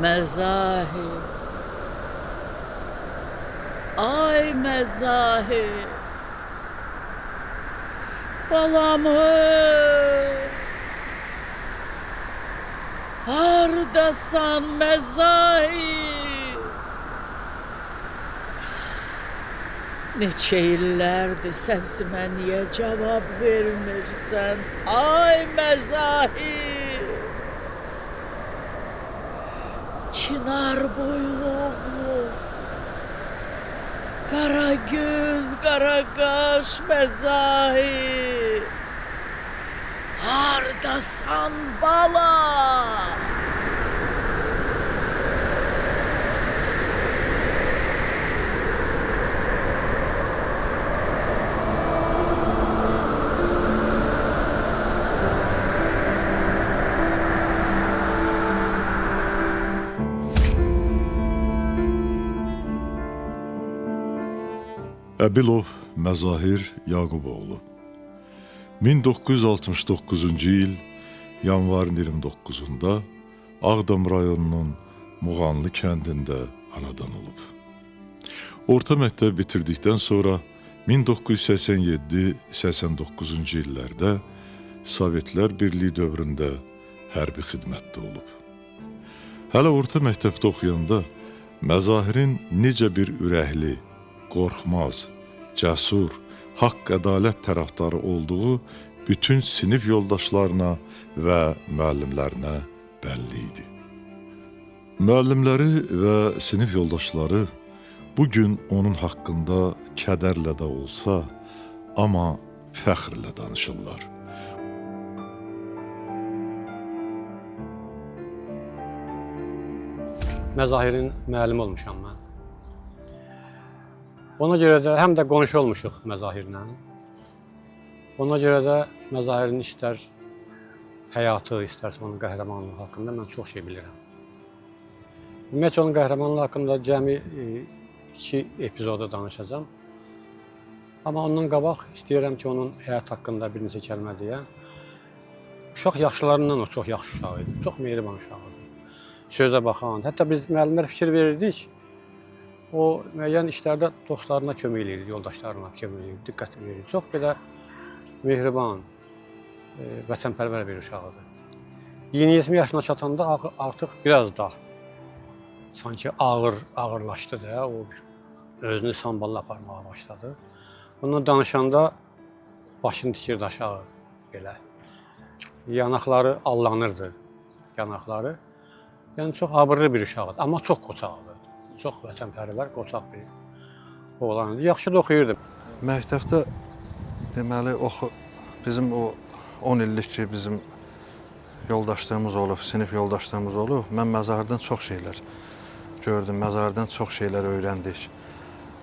Mezahir, ay mezahir, balamı, hardasan mezahir? Neçə illərdir səsimə niyə cavab vermirsən, ay mezahir? Çınar boylu oğlum, kara göz, kara kaş mezahir, hardasan bala? Əbilov Məzahir Yaquboğlu 1969-cu il yanvarın 29-da Ağdam rayonunun Muğanlı kəndində anadan olub. Orta məktəb bitirdikdən sonra 1987-89-cu illərdə Sovetlər Birliyi dövründə hərbi xidmətdə olub. Hələ orta məktəbdə oxuyanda Məzahirin necə bir ürəkli, qorxmaz, cəsur, haqq-ədalət tərəfdarı olduğu bütün sinif yoldaşlarına və müəllimlərinə bəlli idi. Müəllimləri və sinif yoldaşları bugün onun haqqında kədərlə də olsa, amma fəxrlə danışırlar. Məzahirin müəllimi olmuşam mən. Ona görə də həm də qonşu olmuşuq Məzahirlə. Ona görə də Məzahirin istər həyatı, istərsə onun qəhrəmanlığı haqqında mən çox şey bilirəm. Ümumiyyətlə onun qəhrəmanlığı haqqında cəmi 2 epizoda danışacağam. Amma ondan qabaq istəyirəm ki, onun həyat haqqında bir neçə kəlmə deyəm. Uşaq yaxşılarından o çox yaxşı uşaq idi, çox mehriban uşaq idi. Sözə baxan, hətta biz müəllimlər fikir verirdik. O müəyyən işlərdə dostlarına kömək edirdi, yoldaşlarına kömək edirdi, diqqət verirdi. Çox belə mehriban, vətənpərvər bir uşaqdır. 20 yaşına çatanda artıq biraz da sanki ağırlaşdı da, o özünü samballa aparmağa başladı. Onunla danışanda başını tikirdi aşağı belə. Yanaqları allanırdı, yanaqları. Yəni çox abırlı bir uşaqdır, amma çox qoçaqdır. Çox vətənpərvər, qoçaq bir oğlan idi. Yaxşı da oxuyurdu. Məktəbdə deməli bizim o 10 illik ki bizim yoldaşlığımız olub, sinif yoldaşlığımız olub. Mən Məzahirdən çox şeylər gördüm, Məzahirdən çox şeylər öyrəndik.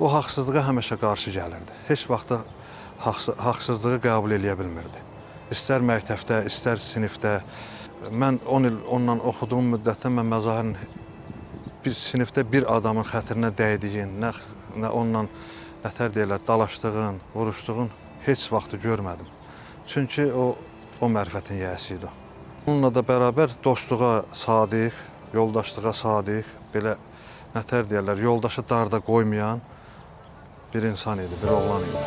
O haqsızlığa həmişə qarşı gəlirdi. Heç vaxt haqsızlığı qəbul eləyə bilmirdi. İstər məktəbdə, istər sinifdə. Mən 10 il onunla oxuduğum müddətdə mən Məzahirin bir sinifdə bir adamın xətrinə dəydiyin, nə onunla nətər deyirlər, dalaşdığın, vuruşduğun heç vaxtı görmədim. Çünki o mərifətin yiyəsi idi. Onunla da bərabər dostluğa sadiq, yoldaşlığa sadiq, belə nətər deyirlər, yoldaşı darda qoymayan bir insan idi, bir oğlan idi.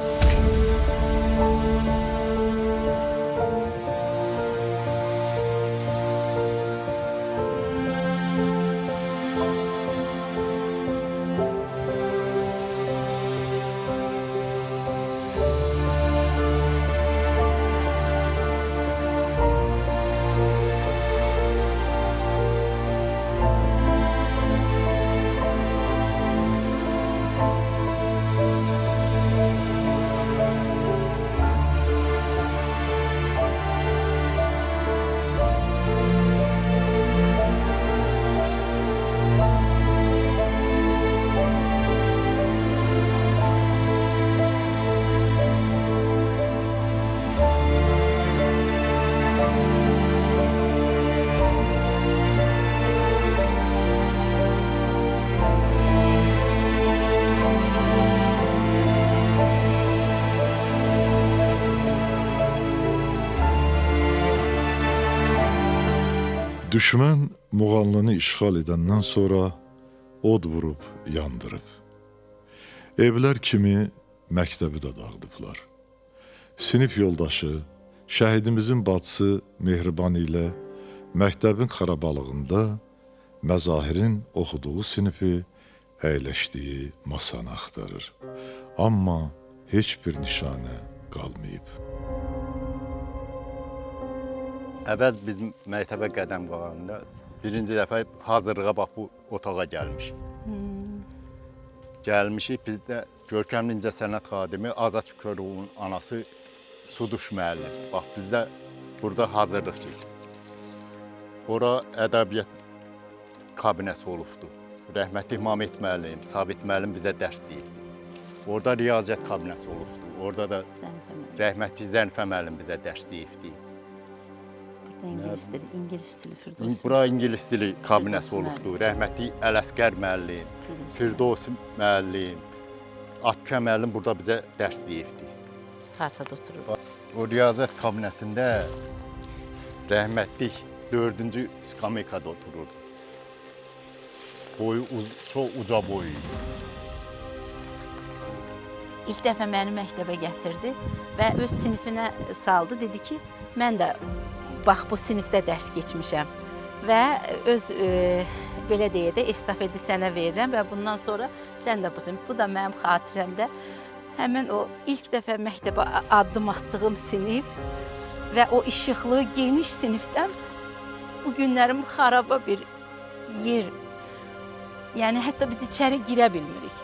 Düşmən Muğanlını işğal edəndən sonra od vurub yandırıb. Evlər kimi məktəbi də dağıdıblar. Sinif yoldaşı, şəhidimizin bacısı Mehriban ilə məktəbin xarabalığında Məzahirin oxuduğu sinifi, əyləşdiyi masanı axtarır. Amma heç bir nişanə qalmayıb. Əvvəl biz məktəbə qədəm qoyanda birinci dəfə hazırlığa bax bu otağa gəlmişik. Gəlmişik biz də Görkəmli İncəsənət xadimi Azad Şükürovun anası Suduş müəllim. Bax bizdə burada hazırlıq keçir. Ora ədəbiyyat kabinəsi olubdu. Rəhmətli Mamet müəllim, Sabit müəllim bizə dərs deyirdi. Orada riyaziyyat kabinəsi olubdu. Orada da rəhmətli Zənifə müəllim bizə dərs deyirdi. İngilis dili Firdevs. Bura ingilis dili kabinəsi olubdu. Rəhmətli Ələsgər müəllim, Firdevs müəllim, Atkə müəllim burada bizə dərs deyirdi. Partada oturur. O riyaziyyat kabinəsində rəhmətli 4-cü skameykada otururdu. Boyu çox uca boyuydu. İlk dəfə məni məktəbə gətirdi və öz sinifinə saldı. Dedi ki, mən də bax bu sinifdə dərs keçmişəm və öz belə deyə də estafeti sənə verirəm və bundan sonra sən də bu sinif. Bu da mənim xatirəmdə həmin o ilk dəfə məktəbə addım atdığım sinif və o işıqlı, geniş sinifdən bu günlərim xaraba bir yer. Yəni hətta biz içəri girə bilmirik.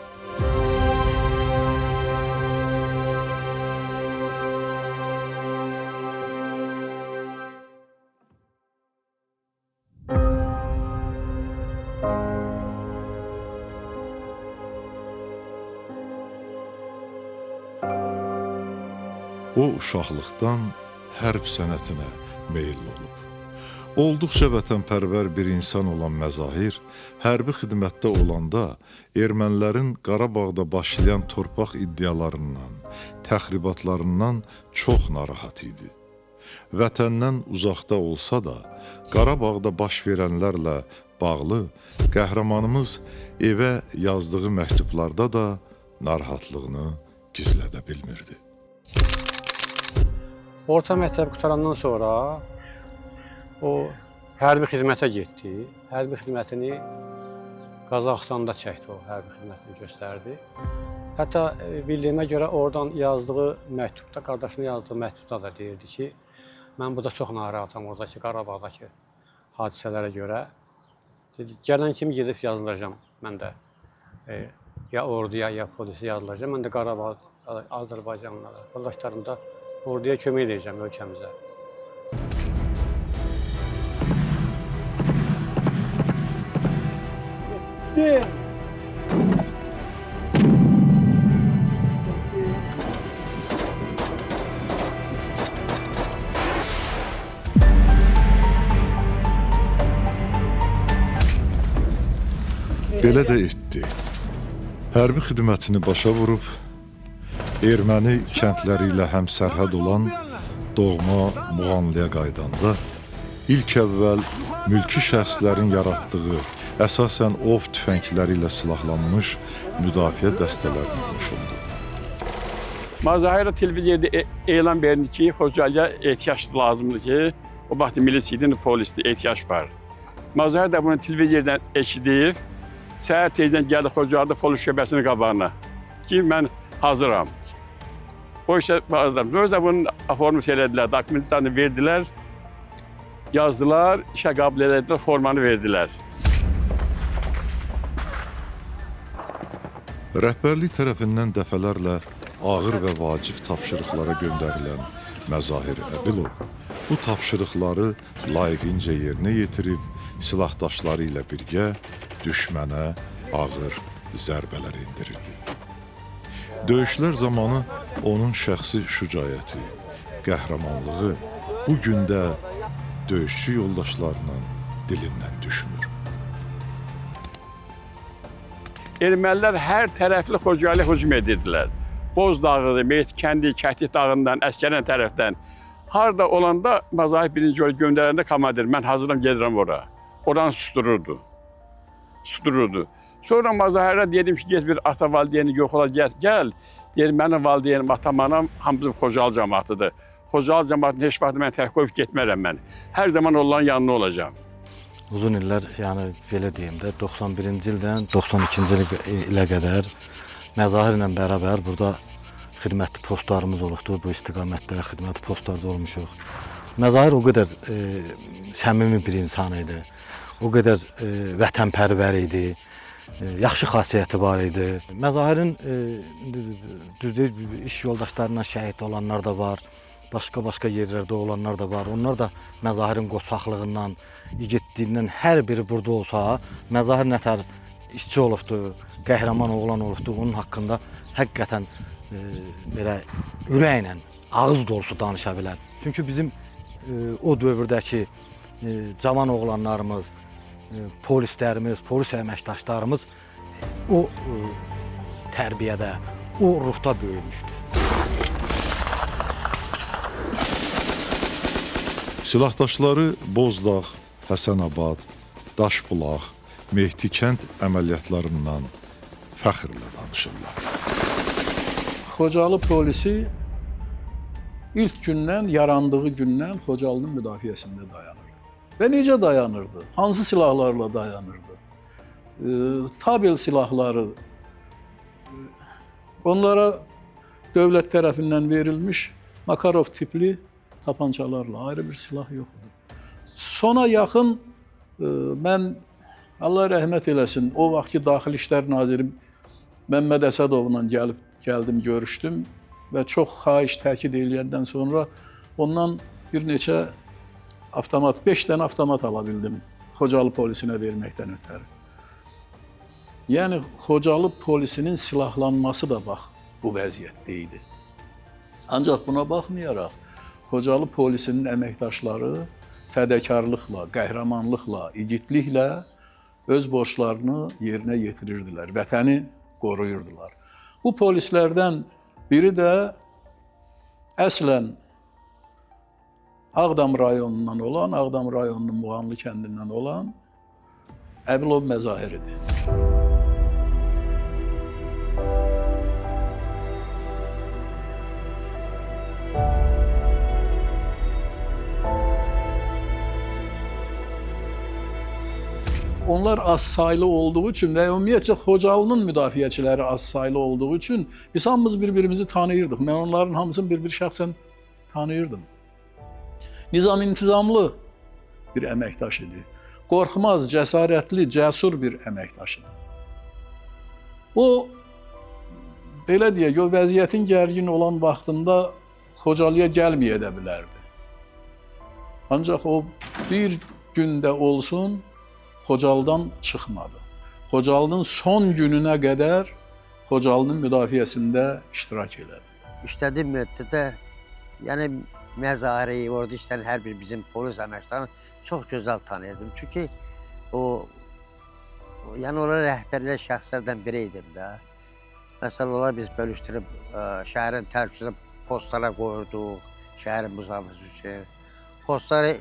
O uşaqlıqdan hərb sənətinə meyilli olub. Olduqca vətənpərvər bir insan olan Məzahir, hərbi xidmətdə olanda ermənilərin Qarabağda başlayan torpaq iddialarından, təxribatlarından çox narahat idi. Vətəndən uzaqda olsa da, Qarabağda baş verənlərlə bağlı qəhrəmanımız evə yazdığı məktublarda da narahatlığını gizlədə bilmirdi. Orta məktəbi qutarandan sonra o hərbi xidmətə getdi. Hərbi xidmətini Qazaxıstanda çəkdi, o hərbi xidmətini göstərdi. Hətta bildiyimə görə oradan yazdığı məktubda, qardaşına yazdığı məktubda da deyirdi ki, mən burada çox narahatam, oradakı Qarabağdakı hadisələrə görə. Dedi, gələn kimi gedib yazılacam mən də. Ya orduya, ya polisi yazılacam. Mən də Qarabağ, Azərbaycanlara, yoldaşlarım da orduya kömək edəcəm ölkəmizə. Belə də etdi. Hərbi xidmətini başa vurub, erməni kəndləri ilə həmsərhəd olan doğma Muğanlıya qaydanda ilk əvvəl mülki şəxslərin yaratdığı, əsasən ov tüfəngləri ilə silahlanmış müdafiə dəstələrinə qoşuldu. Mazahirə televiziyada elan verdi ki, Xocalıya ehtiyac lazımdır ki, o vaxt milisiyadan polisli ehtiyac var. Mazahir də bunu televiziyadan eşidib, səhər tezdən gəldi Xocalıda polis şöbəsinin qabağına ki, mən hazıram. O işə hazıram. Özdə bunun forması elədilər, dokumentasını verdilər, yazdılar, işə qəbul elədilər, formanı verdilər. Rəhbərlik tərəfindən dəfələrlə ağır və vacib tapşırıqlara göndərilən Məzahir Əbilov bu tapşırıqları layiqincə yerinə yetirib, silahdaşları ilə birgə düşmənə ağır zərbələr endirirdi. Döyüşlər zamanı onun şəxsi şücaəti, qəhrəmanlığı bu gündə döyüşçü yoldaşlarının dilindən düşmür. Ermənilər hər tərəfli Xocalıya hücum edirdilər. Boz Dağı, Meyit kəndi, Kəklik dağından, Əskərən tərəfdən. Harda olanda Mazahir birinci yol göndərəndə komandir, mən hazıram, gedirəm ora. Oradan sustururdu. Sustururdu. Sonra Mazahirə dedim ki, get bir ata valideyni yoxla, gəl. Deyir, mənim valideynim, atam, anam hamısı Xocalı cəmatıdır. Xocalı cəmatını heç vaxt mən tək qoyub getmərəm mən. Hər zaman onların yanında olacağam. Uzun illər, yəni belə deyim də, 91-ci ildən 92-ci ilə qədər Məzahirlə bərabər burada xidmətli postlarımız olubdur, bu istiqamətdə xidmətli postlarda olmuşuq. Məzahir o qədər səmimi bir insan idi, o qədər vətənpərvər idi, yaxşı xasiyyəti var idi. Məzahirin düzdür, iş yoldaşlarından şəhid olanlar da var, başqa yerlərdə olanlar da var. Onlar da Məzahirin qoçaqlığından, igidliyindən hər biri burada olsa, Məzahir nətər işçi olubdur, qəhrəman oğlan olubdur, onun haqqında həqiqətən belə ürəklə, ağız dolusu danışa bilər. Çünki bizim o dövrdəki cavan oğlanlarımız, polislərimiz, polis əməkdaşlarımız o tərbiyədə, o ruhda böyümüşdür. Silahdaşları Bozdağ, Həsənabad, Daşbulaq, Mehdikənd əməliyyatlarından fəxrlə danışırlar. Xocalı polisi ilk gündən, yarandığı gündən Xocalının müdafiəsində dayanırdı. Və necə dayanırdı? Hansı silahlarla dayanırdı? Tabel silahları onlara dövlət tərəfindən verilmiş Makarov tipli tapançalarla ayrı bir silah yoxdur. Sona yaxın mən Allah rəhmət eləsin, o vaxtki Daxili İşlər Naziri Məmməd Əsədovla gəldim, görüşdüm və çox xahiş təkid eləyəndən sonra ondan bir neçə avtomat, 5 dənə avtomat ala bildim Xocalı polisinə verməkdən ötəri. Yəni Xocalı polisinin silahlanması da bax bu vəziyyətdə idi. Ancaq buna baxmayaraq Xocalı polisinin əməkdaşları fədəkarlıqla, qəhrəmanlıqla, igidliklə öz borclarını yerinə yetirirdilər, vətəni qoruyurdular. Bu polislərdən biri də əslən Ağdam rayonundan olan, Ağdam rayonunun Muğanlı kəndindən olan Əbilov Məzahir idi. Onlar az saylı olduğu üçün və ümumiyyətcə Xocalının müdafiəçiləri az saylı olduğu üçün biz hamımız bir-birimizi tanıyırdıq. Mən onların hamısını bir şəxsən tanıyırdım. Nizam-intizamlı bir əməkdaş idi. Qorxmaz, cəsarətli, cəsur bir əməkdaş idi. O, belə deyək, o vəziyyətin gərgin olan vaxtında Xocalıya gəlməyə də bilərdi. Ancaq o bir gündə olsun Xocalıdan çıxmadı. Xocalının son gününə qədər Xocalının müdafiəsində iştirak elədi. İşlədiyim müddətdə, yəni Məzahiri, orada işləyən hər bir bizim polis əməkdaşlarını çox gözəl tanıyırdım. Çünki yəni onlar rəhbərlər şəxslərdən biri idim də. Məsələn, onlar biz bölüşdürüb şəhərin tərkibində postlara qoyurduq, şəhərin müzafirəsi üçün. Postları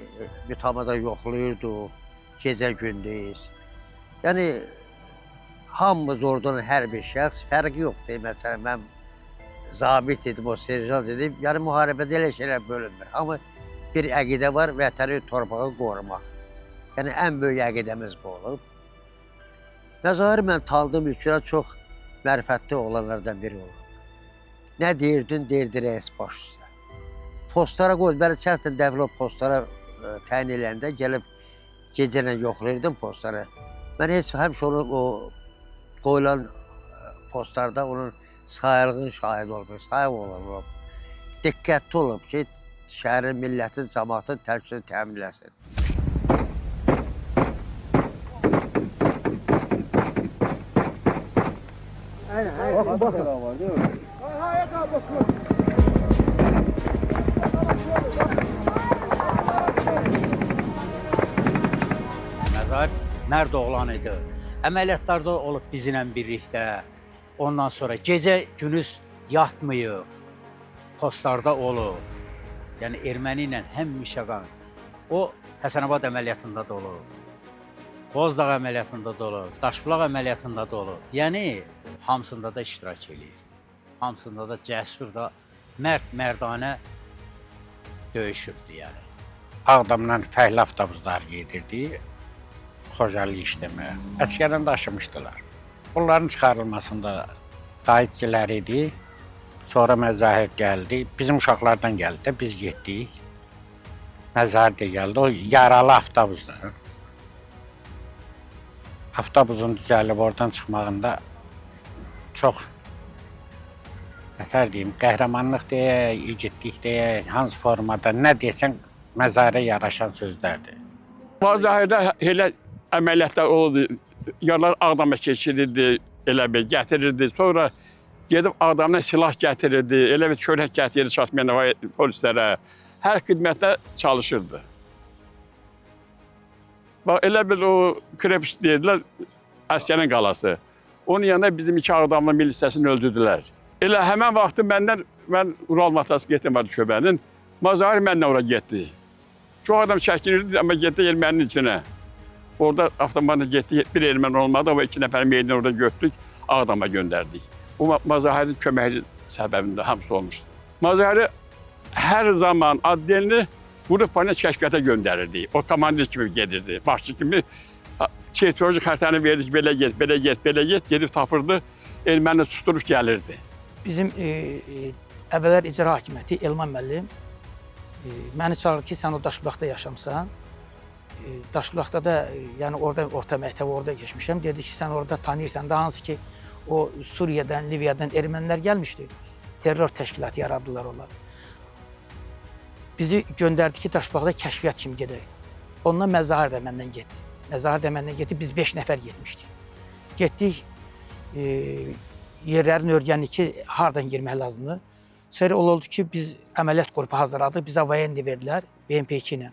mütəmada yoxlayırdıq, gecə gündüz. Yəni, hamımız oradan hər bir şəxs, fərqi yoxdur. Məsələn, mən zabit idim, o serjant idim. Yəni, müharibədə elə şeylər bölünmür. Amma bir əqidə var, vətəni, torpağı qorumaq. Yəni, ən böyük əqidəmiz bu olub. Məzahiri mən tanıdığım ülkədə çox mərifətli olanlardan biri olub. Nə deyirdin, deyirdi rəis başçısı. Postlara qoydu, bəli, çətin dəvlə postlara təyin eləndə gəlib gecəylə yoxlayırdım postları. Mən həmişə onu qoyulan postlarda onun sayılığın şahid olub, sayıq olub. Diqqətli olub ki, şəhərin, millətin, cəmaatın tərkibini təmin eləsin. Məzahir mərd oğlan idi. Əməliyyatlarda olub bizimlə birlikdə. Ondan sonra gecə gündüz yatmayıb. Postlarda olub. Yəni erməni ilə həmişə qan. O Həsənabad əməliyyatında da olub. Bozdağ əməliyyatında da olub, Daşbulaq əməliyyatında da olub. Yəni hamısında da iştirak eləyibdi. Hamısında da cəsur da mərdanə döyüşübdü yəni. Ağdamdan fəhlə avtobuslar gedirdi, Xocalı işləməyə. Əskərdən daşımışdılar. Bunların çıxarılmasında qaidiçilər idi. Sonra Məzahir gəldi. Bizim uşaqlardan gəldi də biz getdik. Məzahir də gəldi. O yaralı avtobusda. Avtobusun düzəlib oradan çıxmağında çox nətər deyim, qəhrəmanlıq deyə, igidlik deyə, hansı formada nə desən Məzahirə yaraşan sözlərdir. Mazahirdə elə əməliyyatlar oldu. Yaralar Ağdama keçirirdi, elə bir gətirirdi. Sonra gedib Ağdamdan silah gətirirdi, elə bir çörək gətirirdi çatmayan polislərə. Hər xidmətdə çalışırdı. Bax, elə bir o krepus deyirlər, əsgərin qalası. Onun yanında bizim 2 Ağdamlı milisiyasını öldürdülər. Elə həmən vaxtı mən Ural Matası getdim vardı şöbənin. Mazahir mənlə ora getdi. Çox adam çəkinirdi, amma getdi erməninin içinə. Orada avtomatla getdi, bir erməni olmadı, o 2 nəfər meydan orada götürdük, Ağdama göndərdik. O Mazahirin köməyi səbəbində hamısı olmuşdu. Mazahiri hər zaman addelini Qrupayla kəşfiyyata göndərirdi. O komandir kimi gedirdi, başçı kimi. Territorial xəritəni verdik, belə get, belə get, belə get, gedib tapırdı, erməni susturub gəlirdi. Bizim əvvəllər icra hakimiyyəti Elman müəllim məni çağırdı ki, sən o Daşbulaqda yaşamısan. Daşbulaqda da, yəni orada orta məktəbi orada keçmişəm. Dedi ki, sən orada tanıyırsan da, hansı ki, o Suriyadan, Liviyadan ermənilər gəlmişdi. Terror təşkilatı yaradılar onlar. Bizi göndərdi ki, Daşbulaqda kəşfiyyat kimi gedək. Ondan Məzahir də məndən getdi. Məzahir də məndən getdi, biz 5 nəfər getmişdik. Getdik, yerlərin örgənlik ki, hardan girmək lazımdır. Sonra oldu ki, biz əməliyyat qrupu hazırladıq, bizə vayendi verdilər, BMP2 ilə.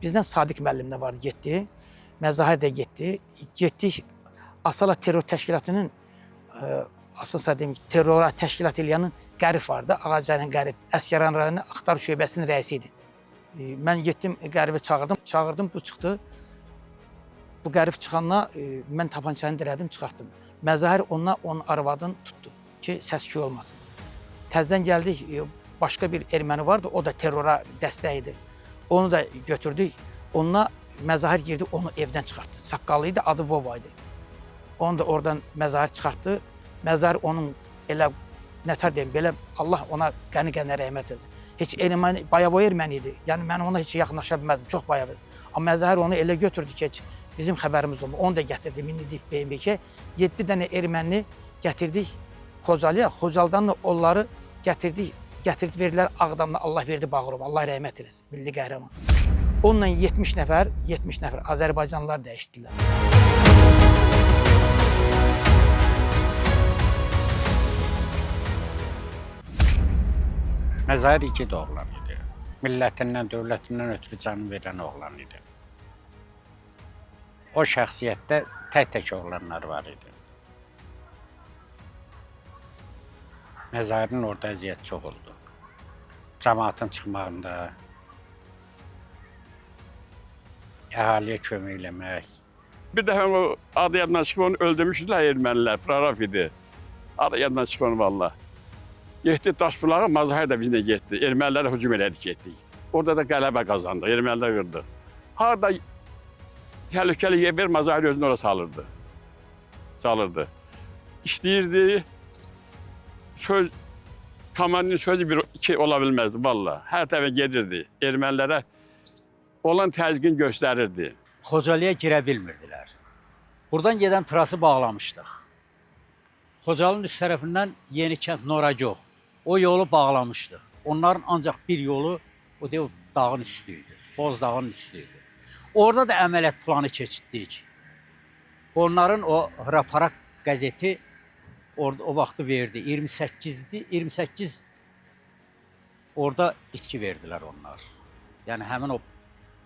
Bizdən Sadiq müəllim də vardı, getdi. Məzahir də getdi. Getdik, Asala terror təşkilatının, asılsa deyim, terrora təşkilat eləyənin Qərif vardı, Ağacayın Qərif, Əskəran rayonu Axtar şöbəsinin rəisi idi. Mən getdim, Qərifi çağırdım, bu çıxdı. Bu Qərif çıxanla mən tapançanı dirədim, çıxartdım. Məzahir onun arvadını tutdu ki, səs-küy olmasın. Təzdən gəldik, başqa bir erməni vardı, o da terrora dəstək idi. Onu da götürdük, onunla Məzahir girdi, onu evdən çıxartdı. Saqqallı idi, adı Vova idi. Onu da oradan Məzahir çıxartdı. Məzahir onun elə, nətər deyim, belə Allah ona qəni-qəni rəhmət edir. Heç erməni, bayaq o erməni idi. Yəni mən ona heç yaxınlaşa bilməzdim, çox bayaq idi. Amma Məzahir onu elə götürdü ki, heç bizim xəbərimiz olmadı. Onu da gətirdi, mindik BMK. 7 dənə erməni gətirdik Xocalıya. Xocalıdan da onları gətirdik, verdilər Ağdamda. Allah verdi Bağırov, Allah rəhmət eləsin, milli qəhrəman. Onunla 70 nəfər Azərbaycanlılar dəyişdilər. Məzahir iki oğlan idi. Millətindən, dövlətindən ötürü canını verən oğlan idi. O şəxsiyyətdə tək oğlanlar var idi. Məzahirin orada əziyyət çox oldu. Cəmaatın çıxmağında, əhaliyə kömək eləmək. Bir dəfə o adı yadından çıxıb onu öldürmüşdülər ermənilər, proraf idi. Adı yadından çıxıb onu valla. Getdi Daşbulağa, Mazahir də bizlə getdi. Ermənilərə hücum elədik, getdik. Orada da qələbə qazandı, ermənilər qırdı. Harada təhlükəli yer ver, Mazahir özünü ora salırdı. İşləyirdi, komandinin sözü iki ola bilməzdi valla. Hər tərəfə gedirdi, ermənilərə olan təzyiqini göstərirdi. Xocalıya girə bilmirdilər. Buradan gedən trası bağlamışdıq. Xocalının üst tərəfindən Yenikənd, Noracoq. O yolu bağlamışdıq. Onların ancaq bir yolu o dağın üstü idi, Bozdağın üstü idi. Orada da əməliyyat planı keçirdik. Onların o Raparak qəzeti o vaxtı verdi. 28 orada itki verdilər onlar. Yəni həmin o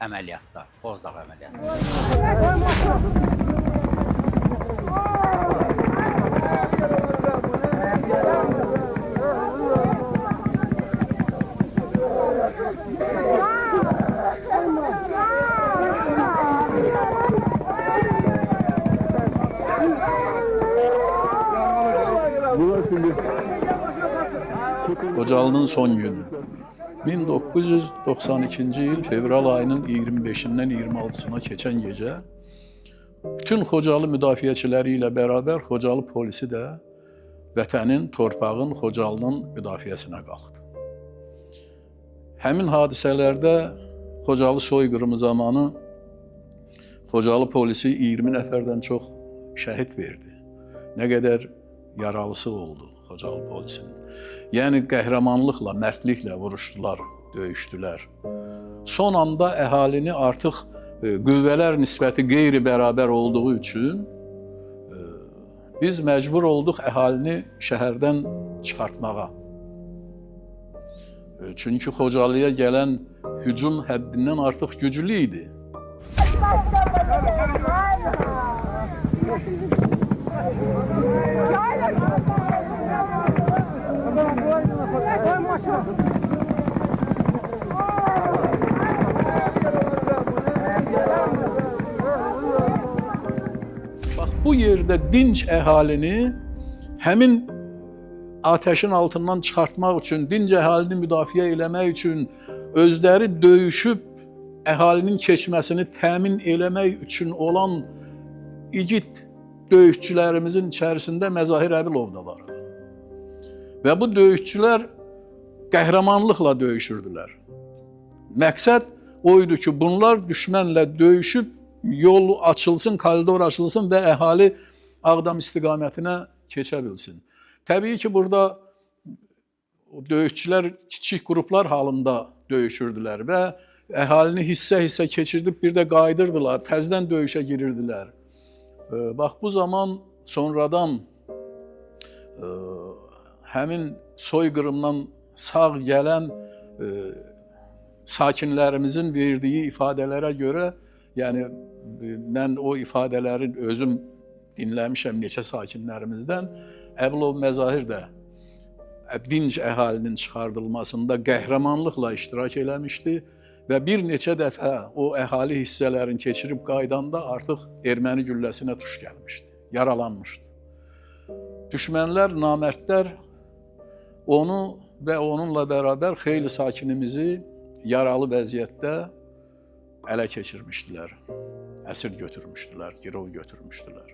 əməliyyatda, Bozdağ əməliyyatı. Xocalının son günü. 1992-ci il fevral ayının 25-dən 26-sına keçən gecə bütün Xocalı müdafiəçiləri ilə bərabər Xocalı polisi də vətənin, torpağın, Xocalının müdafiəsinə qalxdı. Həmin hadisələrdə Xocalı soyqırımı zamanı Xocalı polisi 20 nəfərdən çox şəhid verdi. Nə qədər yaralısı oldu Xocalı polisinin. Yəni qəhrəmanlıqla, mərdliklə vuruşdular, döyüşdülər. Son anda əhalini artıq qüvvələr nisbəti qeyri-bərabər olduğu üçün biz məcbur olduq əhalini şəhərdən çıxartmağa. Çünki Xocalıya gələn hücum həddindən artıq güclü idi. Bax, bu yerdə dinc əhalini həmin ateşin altından çıxartmaq üçün, dinc əhalini müdafiə eləmək üçün, özləri döyüşüb əhalinin keçməsini təmin eləmək üçün olan igid döyüşçülərimizin içərisində Məzahir Əbilov da var. Və bu döyüşçülər qəhrəmanlıqla döyüşürdülər. Məqsəd o idi ki, bunlar düşmənlə döyüşüb, yol açılsın, koridor açılsın və əhali Ağdam istiqamətinə keçə bilsin. Təbii ki, burada döyüşçülər kiçik qruplar halında döyüşürdülər və əhalini hissə-hissə keçirdib bir də qayıdırdılar, təzədən döyüşə girirdilər. Bax, bu zaman sonradan həmin soyqırımdan sağ gələn sakinlərimizin verdiyi ifadələrə görə, yəni mən o ifadələri özüm dinləmişəm neçə sakinlərimizdən, Əbilov Məzahir də dinc əhalinin çıxardılmasında qəhrəmanlıqla iştirak eləmişdi və bir neçə dəfə o əhali hissələrini keçirib qaydanda artıq erməni gülləsinə tuş gəlmişdi, yaralanmışdı. Düşmənlər, namərdlər onu və onunla bərabər xeyli sakinimizi yaralı vəziyyətdə ələ keçirmişdilər, əsir götürmüşdülər, girov götürmüşdülər.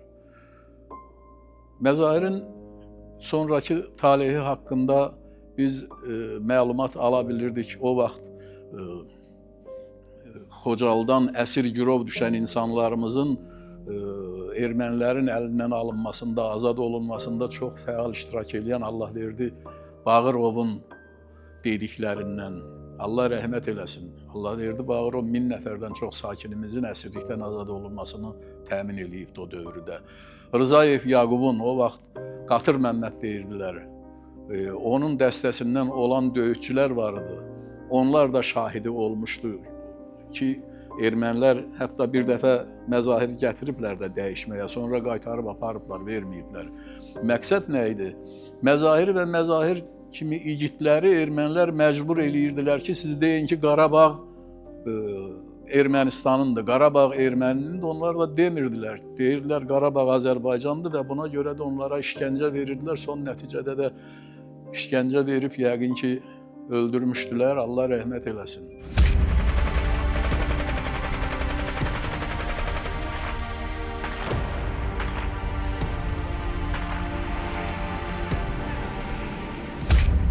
Məzahirin sonraki talehi haqqında biz məlumat ala bilirdik. O vaxt Xocalıdan əsir girov düşən insanlarımızın ermənilərin əlindən alınmasında, azad olunmasında çox fəal iştirak edən Allahverdi Bağırovun dediklərindən Allah rəhmət eləsin. Allahverdi Bağırov 1000 nəfərdən çox sakinimizin əsirlikdən azad olunmasını təmin edibdi o dövrdə. Rızayev Yaqubun o vaxt Qatır Məmməd deyirdilər. Onun dəstəsindən olan döyüşçülər vardı. Onlar da şahidi olmuşdu ki, ermənilər hətta bir dəfə Məzahiri gətiriblər də dəyişməyə, sonra qaytarıb aparıblar, verməyiblər. Məqsəd nə idi? Məzahir və Məzahir kimi igidləri ermənilər məcbur eləyirdilər ki, siz deyin ki, Qarabağ Ermənistanındır, Qarabağ erməninindir, onlar da demirdilər. Deyirdilər, Qarabağ Azərbaycandır və buna görə də onlara işgəncə verirdilər. Son nəticədə də işgəncə verib yəqin ki, öldürmüşdülər, Allah rəhmət eləsin.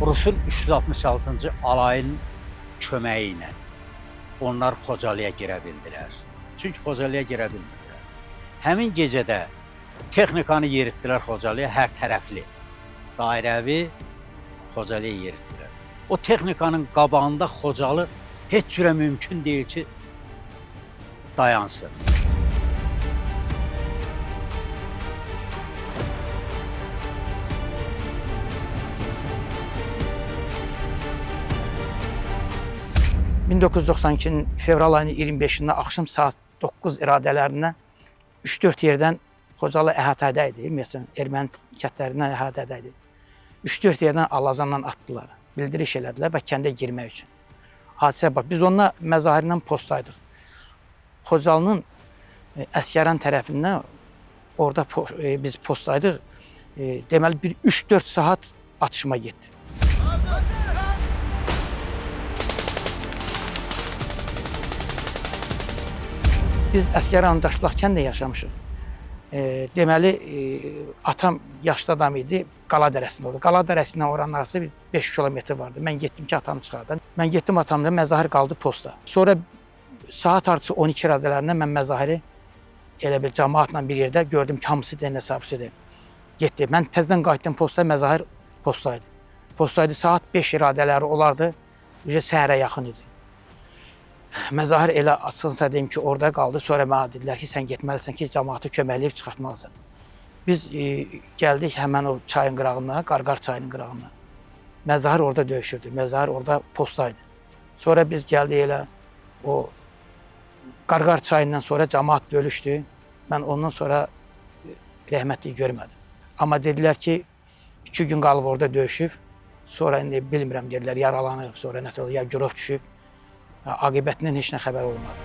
Rusun 366-cı alayın köməyi ilə onlar Xocalıya girə bildilər. Çünki Xocalıya girə bilmirdilər. Həmin gecədə texnikanı yeritdilər Xocalıya, hər tərəfli, dairəvi Xocalıya yeritdilər. O texnikanın qabağında Xocalı heç cürə mümkün deyil ki, dayansın. ...1992-nin fevral ayının 25-də axşam saat 9 iradələrindən 3-4 yerdən Xocalı əhatədə idi. Məsələn, erməni kəndlərindən əhatədə idi. 3-4 yerdən alazandan atdılar, bildiriş elədilər və kəndə girmək üçün. Hadisə bax, biz onunla Məzahirlə postdaydıq. Xocalının Əsgəran tərəfindən orada biz postdaydıq. Deməli, bir 3-4 saat atışma getdi. Biz Əsgəran Daşbulaq kəndində yaşamışıq. Deməli, atam yaşlı adam idi, Qala Dərəsində oldu. Qala Dərəsindən oranın arası 5 kilometr vardı. Mən getdim ki, atamı çıxardım. Mən getdim atamla, məzahir qaldı posta. Sonra saat artısı 12 radələrində mən məzahiri elə bir cəmaatla bir yerdə gördüm ki, hamısı denə sabısı getdi. Mən təzdən qayıtdım posta, məzahir postaydı. Postaydı, saat 5 radələri olardı, səhərə yaxın idi. Məzahir elə açılsa deyim ki, orada qaldı. Sonra mənə dedilər ki, sən getməlisən ki, cəmaatı köməkləyib çıxartmalısan. Biz gəldik həmən o çayın qırağına, Qarqar çayının qırağına. Məzahir orada döyüşürdü, Məzahir orada postaydı. Sonra biz gəldik elə o Qarqar çayından sonra cəmaat bölüşdü. Mən ondan sonra rəhmətliyi görmədim. Amma dedilər ki, 2 gün qalıb orada döyüşüb. Sonra indi bilmirəm dedilər, yaralanıb, sonra nə oldu, ya girov düşüb. Aqibətindən heç nə xəbər olmadı.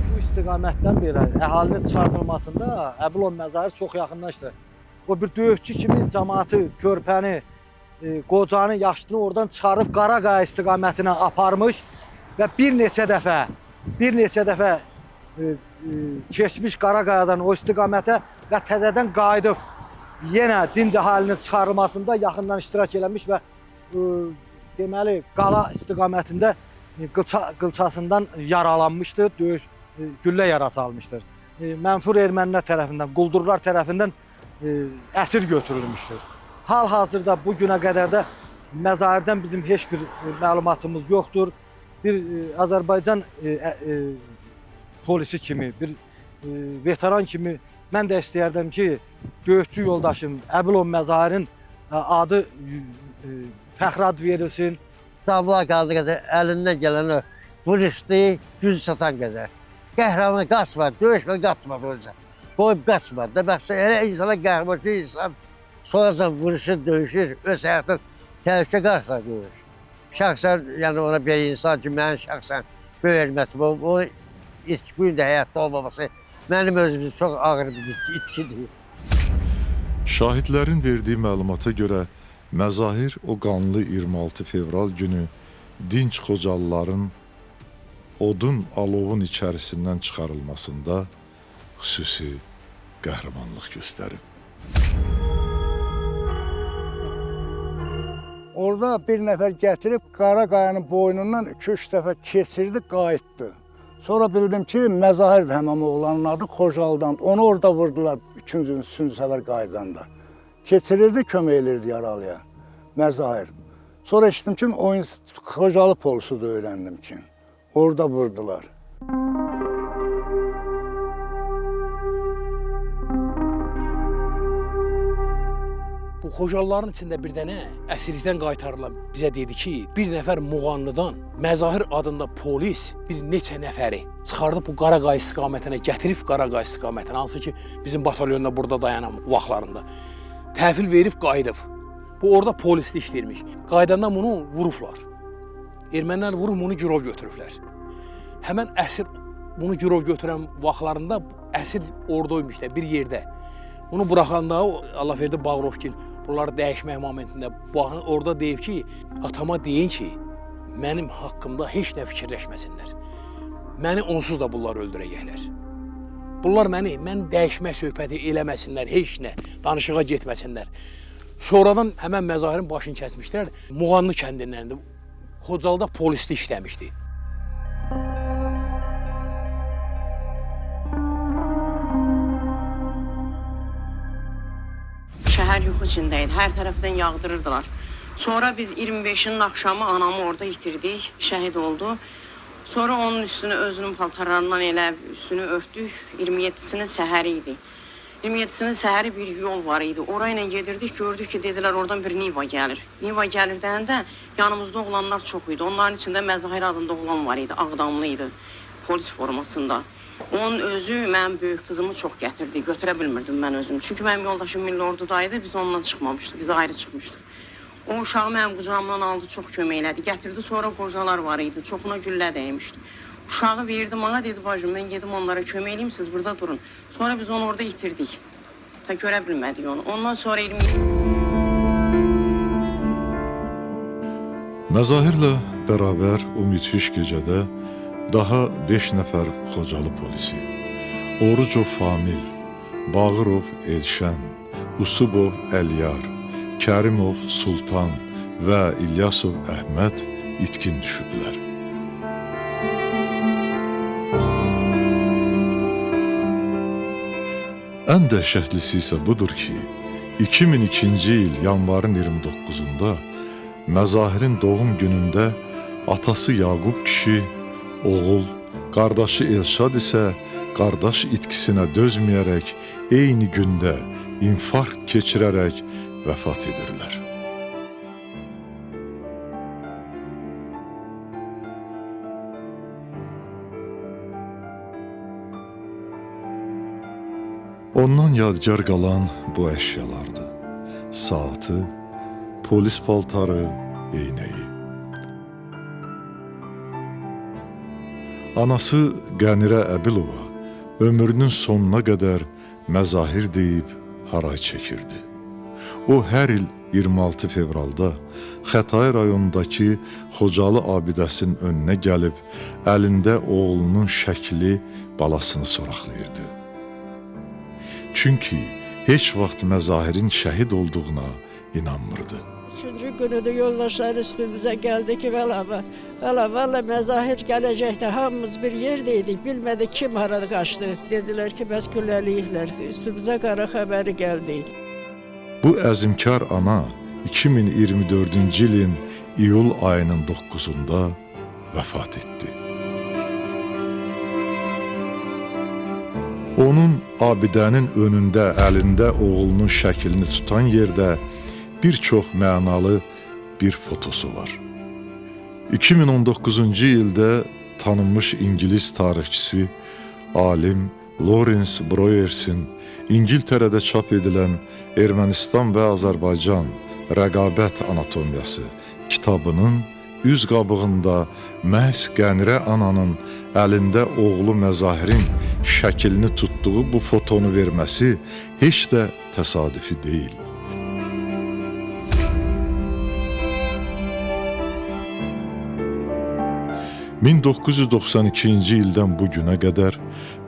Bu istiqamətdən belə əhalinin çıxartılmasında Əbilov məzarı çox yaxınlaşdı. O bir döyüşçü kimi cəmaatı, körpəni, qocanı, yaşlını oradan çıxarıb Qaraqaya istiqamətinə aparmış və bir neçə dəfə keçmiş Qaraqayadan o istiqamətə və təzədən qayıdıb yenə dinc əhalinin çıxarılmasında yaxından iştirak eləmiş və deməli Qala istiqamətində qılçasından yaralanmışdır, güllə yarası almışdır. Mənfur ermənilər tərəfindən, quldurlar tərəfindən əsir götürülmüşdür. Hal-hazırda bu günə qədər də məzardan bizim heç bir məlumatımız yoxdur. Bir Azərbaycan polisi kimi, bir veteran kimi mən də istəyərdim ki, döyüşçü yoldaşım Əbilov məzarının adı fəxri ad verilsin. Tabla qaldı qədər əlindən gələni vuruşdu, gücü satan qədər. Qəhrəmanı qaçmadı, döyüşmədi, qaçmadı önce. Qoyub qaçmadı. Demək elə insana qəhrəman ki, insan sonradan vuruşur, döyüşür, öz həyatını təhlükə qarşıla qoyur. Şəxsən, yəni ona bir insan ki, mənim şəxsən böyürməsi, o ilk gün də həyatda olmaması mənim özümüzün çox ağır bir itkidir. Şahidlərin verdiyi məlumata görə məzahir o qanlı 26 fevral günü dinc Xocalıların odun alovun içərisindən çıxarılmasında xüsusi qəhrəmanlıq göstərib. Orada bir nəfər gətirib Qaraqayanın boynundan 2-3 dəfə keçirdi, qayıtdı. Sonra bildim ki, məzahir həmən oğlanın adı Xocalıdan. Onu orada vurdular 2-cü səfər qayıdanda. Keçirirdi, kömək edirdi yaralıya, məzahir. Sonra eşitdim ki, oyun Xocalı polisi də öyrəndim ki, orada vurdular. Bu Xocalıların içində bir dənə əsirlikdən qaytarılan bizə dedi ki, bir nəfər Muğanlıdan Məzahir adında polis bir neçə nəfəri çıxardıb bu Qaraqay istiqamətinə gətirib Qaraqay istiqamətinə, hansı ki bizim batalyonda burada dayanan vaxtlarında təhvil verib qayıdıb. Bu orada polisli işləyirmiş. Qayıdandan bunu vurublar. Ermənilər vurub bunu girov götürüblər. Həmən əsir bunu girov götürən vaxtlarında əsir oradaymış da bir yerdə. Onu buraxanda Allahverdi Bağırovkin bunları dəyişmək momentində orada deyib ki, atama deyin ki, mənim haqqımda heç nə fikirləşməsinlər. Məni onsuz da bunlar öldürəcəklər. Bunlar mən dəyişmək söhbəti eləməsinlər, heç nə, danışığa getməsinlər. Sonradan həmən məzahirin başını kəsmişlər, Muğanlı kəndindəndir. Xocalıda polisli işləmişdi. Şəhər yuxu içindəydi, hər tərəfdən yağdırırdılar. Sonra biz 25'inin axşamı anamı orada itirdik, şəhid oldu. Sonra onun üstünü özünün paltarlarından elə üstünü örtdük, 27'sinin səhəri idi. 27'sinin səhəri bir yol var idi, orayla gedirdik, gördük ki, dedilər oradan bir Niva gəlir. Niva gəlir deyəndə yanımızda oğlanlar çox idi, onların içində Məzahir adında oğlan var idi, Ağdamlı idi, polis formasında. Onun özü mənim böyük qızımı çox gətirdi, götürə bilmirdim mən özüm. Çünki mənim yoldaşım Milli Ordudaydı, biz onunla çıxmamışdıq, biz ayrı çıxmışdıq. O uşağı mənim qucağımdan aldı, çox kömək elədi. Gətirdi, sonra qocalar var idi, çoxuna güllə dəymişdi. Uşağı verdi bana, dedi bacım, mən gedim onlara kömək eləyim, siz burada durun. Sonra biz onu orada itirdik. Ta görə bilmədik onu. Ondan sonra Məzahirlə bərabər o müthiş gecədə daha 5 nəfər Xocalı polisi, Orucov Famil, Bağırov Elşən, Usubov Əliyar, Kərimov Sultan və İlyasov Əhməd itkin düşüblər. Ən dəhşətlisi isə budur ki, 2002-ci il yanvarın 29-unda Məzahirin doğum günündə atası Yaqub kişi, oğul, qardaşı Elşad isə qardaş itkisinə dözməyərək eyni gündə infarkt keçirərək vəfat edirlər. Ondan yadigar qalan bu əşyalardır. Saatı, polis paltarı, eynəyi. Anası Qənirə Əbilova ömrünün sonuna qədər Məzahir deyib haray çəkirdi. O hər il 26 fevralda Xətai rayonundakı Xocalı abidəsinin önünə gəlib əlində oğlunun şəkli balasını soraqlayırdı. Çünki heç vaxt Məzahirin şəhid olduğuna inanmırdı. Üçüncü günü də yoldaşlar üstümüzə gəldi ki, valla Məzahir gələcəkdə hamımız bir yerdəydik, bilmədik kim harada qaçdı. Dedilər ki, bəs gülləliyiklər, üstümüzə qara xəbəri gəldi. Bu əzmkar ana 2024-cü ilin iyul ayının 9-unda vəfat etdi. Onun abidənin önündə əlində oğlunun şəklini tutan yerdə bir çox mənalı bir fotosu var. 2019-cu ildə tanınmış İngilis tarixçisi alim Lawrence Broyersin İngiltərədə çap edilən Ermənistan və Azərbaycan Rəqabət Anatomiyası kitabının üz qabığında məhz Qənirə ananın əlində oğlu Məzahirin şəklini tutduğu bu fotonu verməsi heç də təsadüfi deyil. ...1992-ci ildən bu günə qədər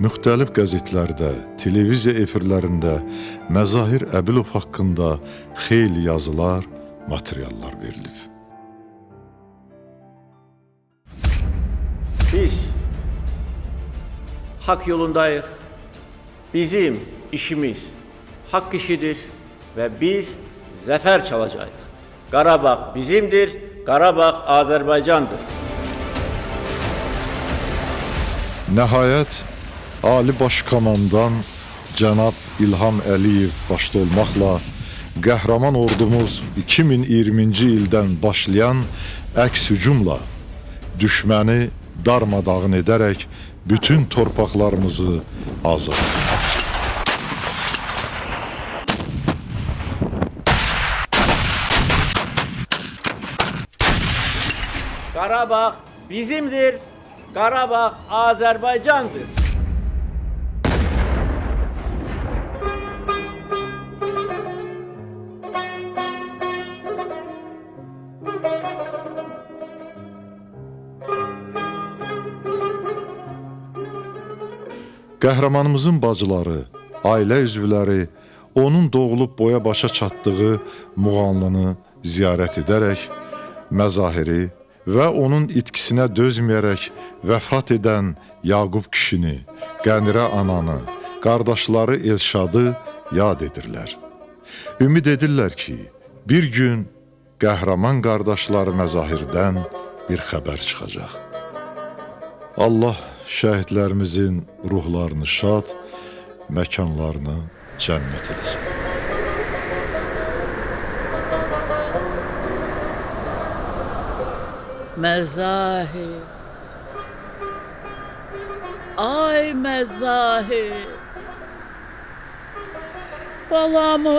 müxtəlif qəzetlərdə, televiziya efirlərində Məzahir Əbilov haqqında xeyli yazılar, materiallar verilib. Biz hak yolundayıq. Bizim işimiz hak işidir və biz zəfər çalacağıq. Qarabağ bizimdir, Qarabağ Azərbaycandır. Nəhayət, Ali Baş Komandan cənab İlham Əliyev başda olmaqla qəhrəman ordumuz 2020-ci ildən başlayan əks hücumla düşməni darmadağın edərək bütün torpaqlarımızı azad etdi. Qarabağ bizimdir, Qarabağ Azərbaycandır. Qəhrəmanımızın bacıları, ailə üzvləri onun doğulub boya başa çatdığı Muğanlını ziyarət edərək Məzahiri və onun itkisinə dözməyərək vəfat edən Yaqub kişini, Qənirə ananı, qardaşları Elşadı yad edirlər. Ümid edirlər ki, bir gün qəhrəman qardaşları Məzahirdən bir xəbər çıxacaq. Allah şəhidlərimizin ruhlarını şad, məkanlarını cənnət eləsin. Məzahir, ay Məzahir, balamı,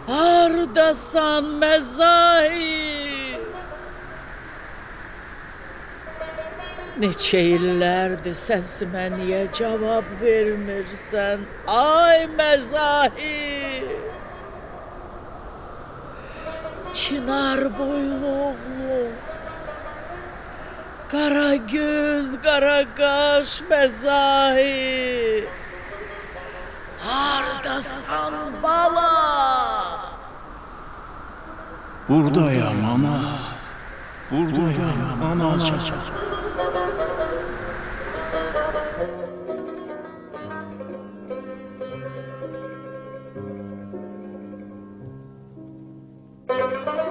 Hardasan Məzahir? Neçə illərdir səsimə niyə cavab vermirsən? Ay Məzahir! Çınar boylu oğlum, qara göz, qara qaş Məzahir. Hardasan bala? Buradayam ana, buradayam anacan. Thank you.